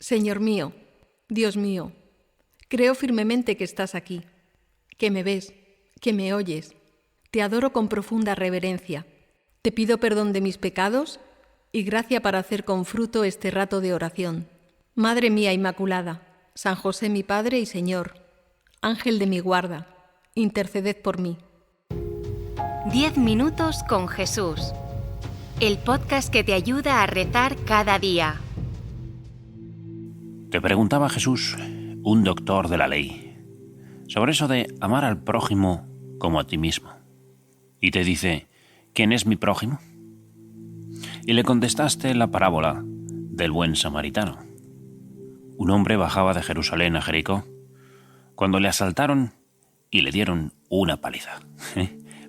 Señor mío, Dios mío, creo firmemente que estás aquí, que me ves, que me oyes. Te adoro con profunda reverencia. Te pido perdón de mis pecados y gracia para hacer con fruto este rato de oración. Madre mía Inmaculada, San José mi Padre y Señor, Ángel de mi guarda, interceded por mí. 10 minutos con Jesús. El podcast que te ayuda a rezar cada día. Te preguntaba Jesús, un doctor de la ley, sobre eso de amar al prójimo como a ti mismo. Y te dice, ¿quién es mi prójimo? Y le contestaste la parábola del buen samaritano. Un hombre bajaba de Jerusalén a Jericó cuando le asaltaron y le dieron una paliza.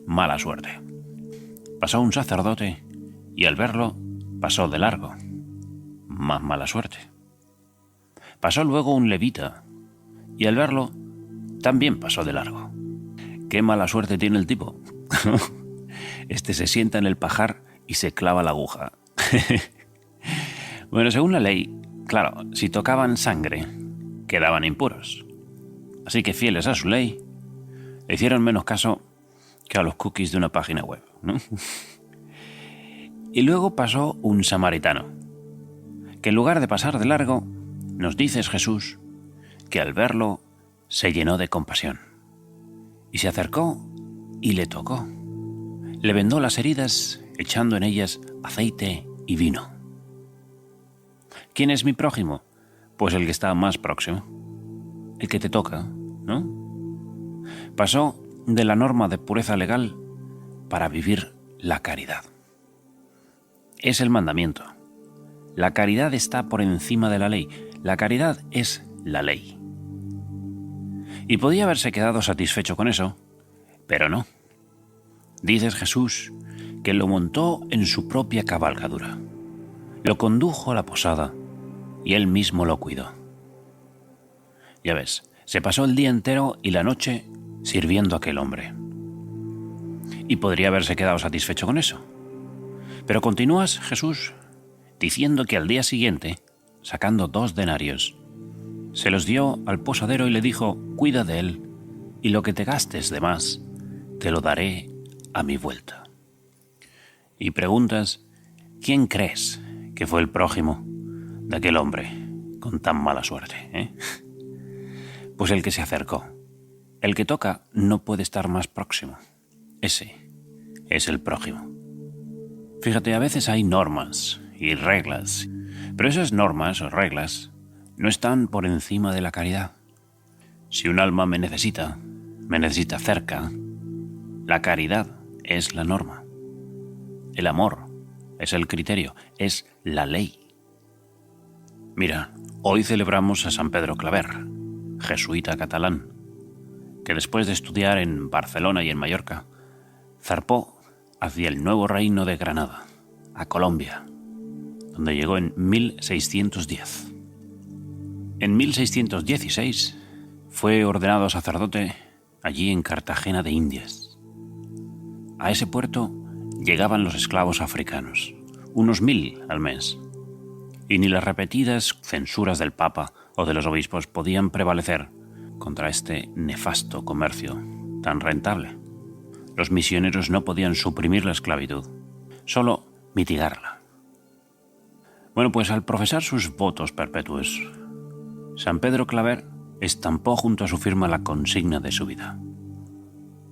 Mala suerte. Pasó un sacerdote y al verlo pasó de largo. Más mala suerte. Pasó luego un levita y al verlo también pasó de largo. Qué mala suerte tiene el tipo. Este se sienta en el pajar y se clava la aguja. Bueno, según la ley, claro, si tocaban sangre, quedaban impuros. Así que fieles a su ley, le hicieron menos caso que a los cookies de una página web, ¿no? Y luego pasó un samaritano, que en lugar de pasar de largo, nos dices, Jesús, que al verlo se llenó de compasión. Y se acercó y le tocó. Le vendó las heridas, echando en ellas aceite y vino. ¿Quién es mi prójimo? Pues el que está más próximo. El que te toca, ¿no? Pasó de la norma de pureza legal para vivir la caridad. Es el mandamiento. La caridad está por encima de la ley. La caridad es la ley. Y podía haberse quedado satisfecho con eso, pero no. Dices, Jesús, que lo montó en su propia cabalgadura. Lo condujo a la posada y él mismo lo cuidó. Ya ves, se pasó el día entero y la noche sirviendo a aquel hombre. Y podría haberse quedado satisfecho con eso. Pero continúas, Jesús, diciendo que al día siguiente, sacando 2 denarios, se los dio al posadero y le dijo, cuida de él, y lo que te gastes de más, te lo daré a mi vuelta. Y preguntas, ¿quién crees que fue el prójimo de aquel hombre con tan mala suerte? Pues el que se acercó. El que toca no puede estar más próximo. Ese es el prójimo. Fíjate, a veces hay normas y reglas, pero esas normas o reglas no están por encima de la caridad. Si un alma me necesita cerca, la caridad es la norma. El amor es el criterio, es la ley. Mira, hoy celebramos a San Pedro Claver, jesuita catalán, que después de estudiar en Barcelona y en Mallorca, zarpó hacia el nuevo reino de Granada, a Colombia, donde llegó en 1610. En 1616 fue ordenado sacerdote allí en Cartagena de Indias. A ese puerto llegaban los esclavos africanos, unos 1000 al mes, y ni las repetidas censuras del Papa o de los obispos podían prevalecer contra este nefasto comercio tan rentable. Los misioneros no podían suprimir la esclavitud, solo mitigarla. Bueno, pues al profesar sus votos perpetuos, San Pedro Claver estampó junto a su firma la consigna de su vida.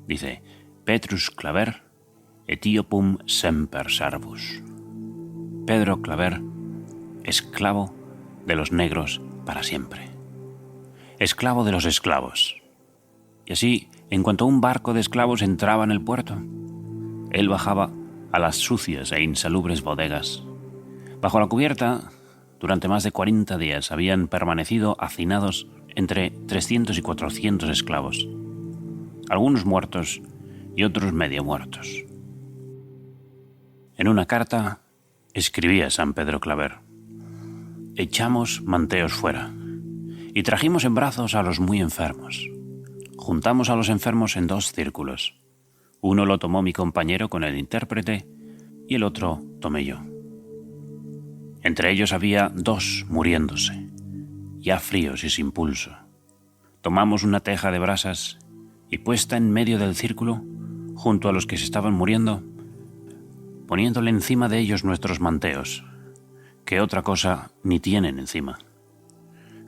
Dice, Petrus Claver, etiopum semper servus. Pedro Claver, esclavo de los negros para siempre. Esclavo de los esclavos. Y así, en cuanto un barco de esclavos entraba en el puerto, él bajaba a las sucias e insalubres bodegas. Bajo la cubierta, durante más de 40 días habían permanecido hacinados entre 300 y 400 esclavos, algunos muertos y otros medio muertos. En una carta escribía San Pedro Claver, echamos manteos fuera y trajimos en brazos a los muy enfermos. Juntamos a los enfermos en 2 círculos. Uno lo tomó mi compañero con el intérprete y el otro tomé yo. Entre ellos había 2 muriéndose, ya fríos y sin pulso. Tomamos una teja de brasas y puesta en medio del círculo, junto a los que se estaban muriendo, poniéndole encima de ellos nuestros manteos, que otra cosa ni tienen encima.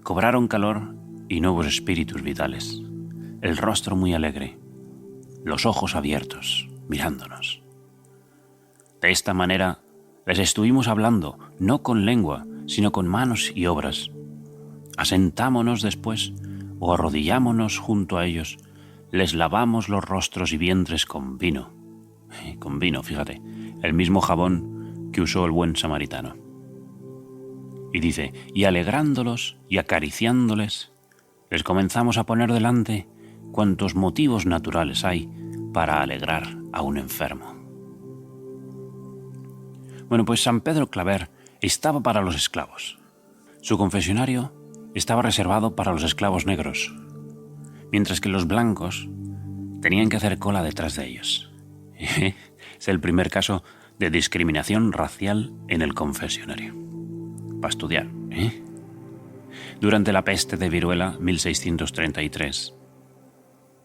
Cobraron calor y nuevos espíritus vitales, el rostro muy alegre, los ojos abiertos, mirándonos. De esta manera les estuvimos hablando, no con lengua, sino con manos y obras. Asentámonos después, o arrodillámonos junto a ellos, les lavamos los rostros y vientres con vino. Con vino, fíjate, el mismo jabón que usó el buen samaritano. Y dice, y alegrándolos y acariciándoles, les comenzamos a poner delante cuantos motivos naturales hay para alegrar a un enfermo. Bueno, pues San Pedro Claver estaba para los esclavos. Su confesionario estaba reservado para los esclavos negros, mientras que los blancos tenían que hacer cola detrás de ellos. Es el primer caso de discriminación racial en el confesionario. Para estudiar, ¿eh? Durante la peste de viruela, 1633,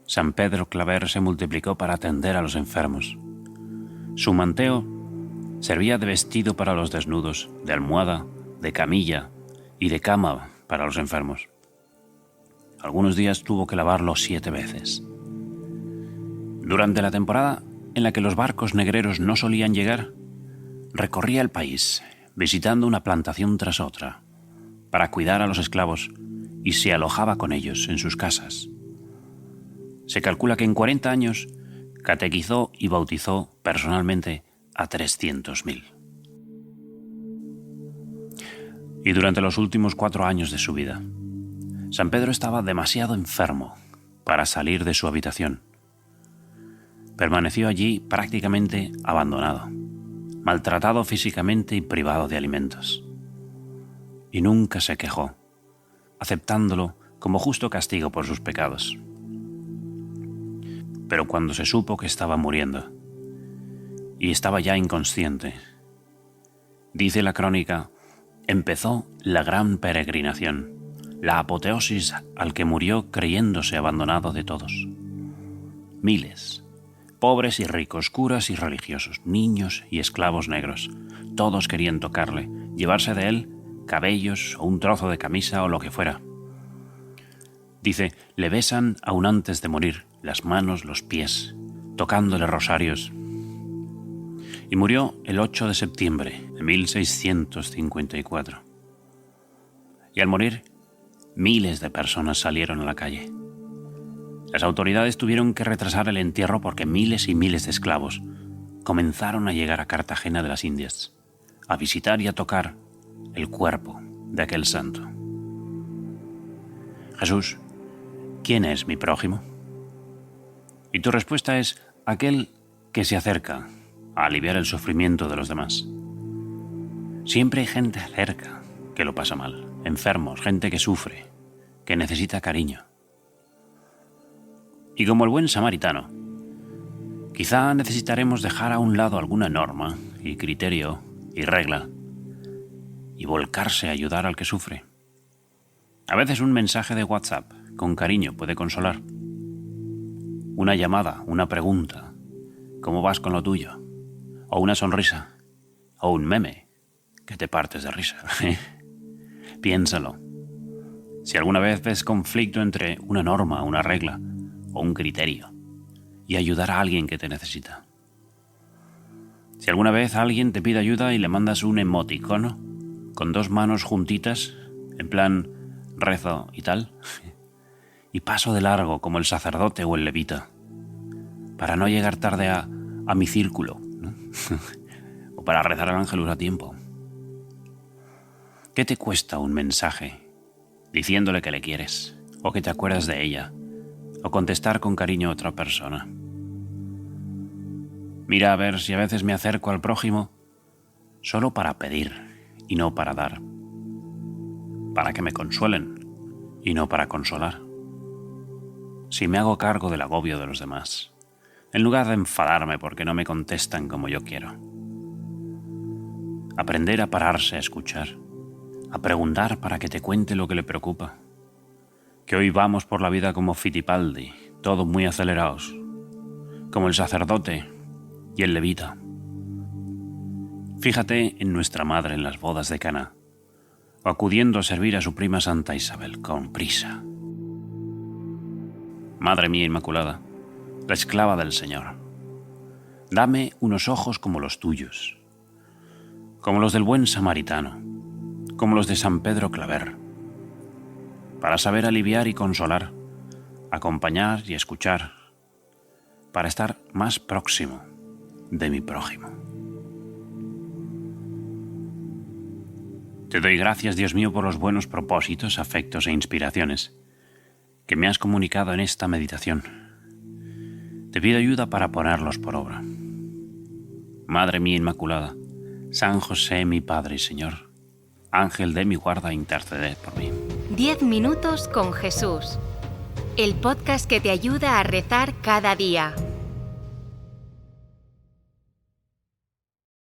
San Pedro Claver se multiplicó para atender a los enfermos. Su manteo servía de vestido para los desnudos, de almohada, de camilla y de cama para los enfermos. Algunos días tuvo que lavarlo 7 veces. Durante la temporada en la que los barcos negreros no solían llegar, recorría el país, visitando una plantación tras otra, para cuidar a los esclavos, y se alojaba con ellos en sus casas. Se calcula que en 40 años catequizó y bautizó personalmente a 300.000. Y durante los últimos 4 años de su vida, San Pedro estaba demasiado enfermo para salir de su habitación. Permaneció allí prácticamente abandonado, maltratado físicamente y privado de alimentos. Y nunca se quejó, aceptándolo como justo castigo por sus pecados. Pero cuando se supo que estaba muriendo y estaba ya inconsciente, dice la crónica, empezó la gran peregrinación, la apoteosis al que murió creyéndose abandonado de todos. Miles, pobres y ricos, curas y religiosos, niños y esclavos negros, todos querían tocarle, llevarse de él cabellos o un trozo de camisa o lo que fuera. Dice, le besan aún antes de morir las manos, los pies, tocándole rosarios. Y murió el 8 de septiembre de 1654. Y al morir, miles de personas salieron a la calle. Las autoridades tuvieron que retrasar el entierro porque miles y miles de esclavos comenzaron a llegar a Cartagena de las Indias, a visitar y a tocar el cuerpo de aquel santo. Jesús, ¿quién es mi prójimo? Y tu respuesta es aquel que se acerca a aliviar el sufrimiento de los demás. Siempre hay gente cerca que lo pasa mal, enfermos, gente que sufre, que necesita cariño. Y como el buen samaritano, quizá necesitaremos dejar a un lado alguna norma y criterio y regla y volcarse a ayudar al que sufre. A veces un mensaje de WhatsApp con cariño puede consolar. Una llamada, una pregunta, ¿cómo vas con lo tuyo? O una sonrisa, o un meme, que te partes de risa. Piénsalo. Si alguna vez ves conflicto entre una norma, una regla o un criterio, y ayudar a alguien que te necesita. Si alguna vez alguien te pide ayuda y le mandas un emoticono con 2 manos juntitas, en plan rezo y tal, y paso de largo como el sacerdote o el levita, para no llegar tarde a mi círculo, ¿no? O para rezar al ángelus a tiempo. ¿Qué te cuesta un mensaje diciéndole que le quieres, o que te acuerdas de ella, o contestar con cariño a otra persona? Mira a ver si a veces me acerco al prójimo solo para pedir y no para dar, para que me consuelen y no para consolar. Si me hago cargo del agobio de los demás, en lugar de enfadarme porque no me contestan como yo quiero. Aprender a pararse a escuchar, a preguntar para que te cuente lo que le preocupa. Que hoy vamos por la vida como Fittipaldi, todos muy acelerados, como el sacerdote y el levita. Fíjate en nuestra madre en las bodas de Caná, o acudiendo a servir a su prima Santa Isabel con prisa. Madre mía Inmaculada, la esclava del Señor, dame unos ojos como los tuyos, como los del buen samaritano, como los de San Pedro Claver, para saber aliviar y consolar, acompañar y escuchar, para estar más próximo de mi prójimo. Te doy gracias, Dios mío, por los buenos propósitos, afectos e inspiraciones que me has comunicado en esta meditación. Te pido ayuda para ponerlos por obra. Madre mía Inmaculada, San José, mi Padre y Señor, Ángel de mi guarda, interceded por mí. 10 minutos con Jesús. El podcast que te ayuda a rezar cada día.